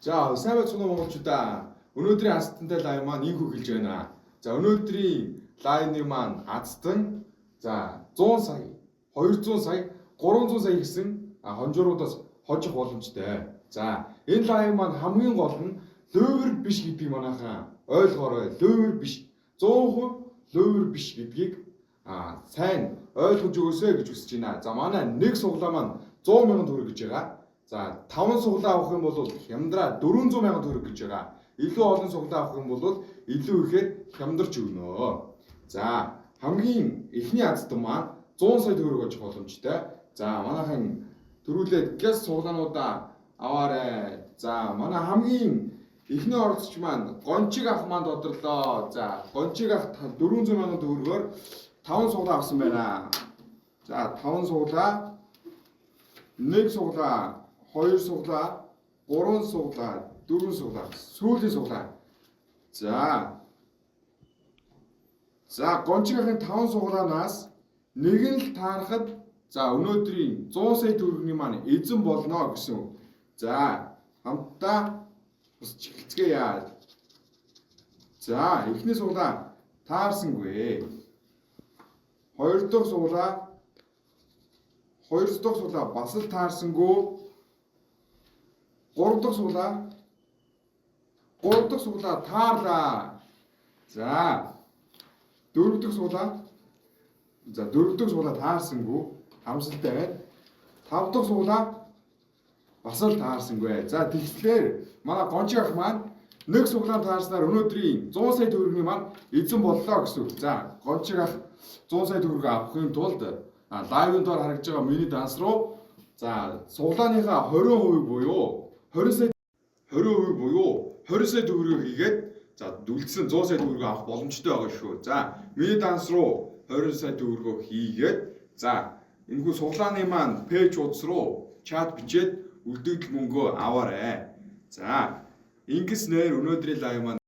За, сайн байцгаана монголчуудаа. Өнөөдрийн азтантай лайв маань инхүү хэлж байна. За, өнөөдрийн лайвны маань азтан за 100 сая, 200 сая, 300 сая гэсэн хонжооруудаас хожих боломжтой. За, энэ лайв маань хамгийн гол нь лөөвөр биш гэдгийг манайхаа ойлгоорой. Лөөвөр биш. 100% лөөвөр биш гэдгийг сайн ойлгож өгөөсэй гэж хүсэж байна. За, манай нэг суглаа маань 100 сая төгрөг гэж байгаа. За 5 суглаа авах юм бол хямдраа 400 сая төгрөг гэж байгаа. Илүү олон суглаа авах юм бол илүү ихээр хямдарч өгнө. За хамгийн эхний азтан маань 100 сая төгрөг олж боломжтой. За манайхан төрүүлээд гэс суглаануудаа аваарай. За манай хамгийн эхний оролцогч маань гончиг ах маань тодорлоо. За гончиг ах 400 сая төгрөгөөр 5 суглаа авсан байна. За 5 суглаа, 1 суглаа, 2 суглаа, 3 суглаа, 4 суглаа, сүүлийн суглаа. За гончигын 5 суглаанаас нэг нь л таарахад за өнөөдрийн 100 сая төгрөгийн маань эзэн болно гэсэн үг. За хамтдаа бас чихэлцгээе. За эхний суглаа таарсангүй. 2 дахь суглаа бас л таарсангүй. 3 дахь суглаа таарлаа. За 4 дахь суглаа. За 4 дахь суглаа таарсангүй. Хамсалтай байна. 5 дахь суглаа бас л таарсангүй. За тэгэхээр манай гончиг ах маань нэг суглаа таарснаар өнөөдрийн 100 сая төгрөгийн маань эзэн боллоо гэсэн үг. За гончиг ах 100 сая төгрөг авахын тулд лайвын доор харагдж байгаа миний данс руу за суглааныхаа 20% буюу 20 сая төгрөгийг хийгээд за дүлцсэн 100 сая төгрөг авах боломжтой байгаа шүү. За миний данс руу 20 сая төгрөгөө хийгээд за энэхүү суглааны маань пэйж утас руу чат бичээд үлдэгдэл мөнгөө аваарай. За ингэснээр өнөөдрийн лайв маань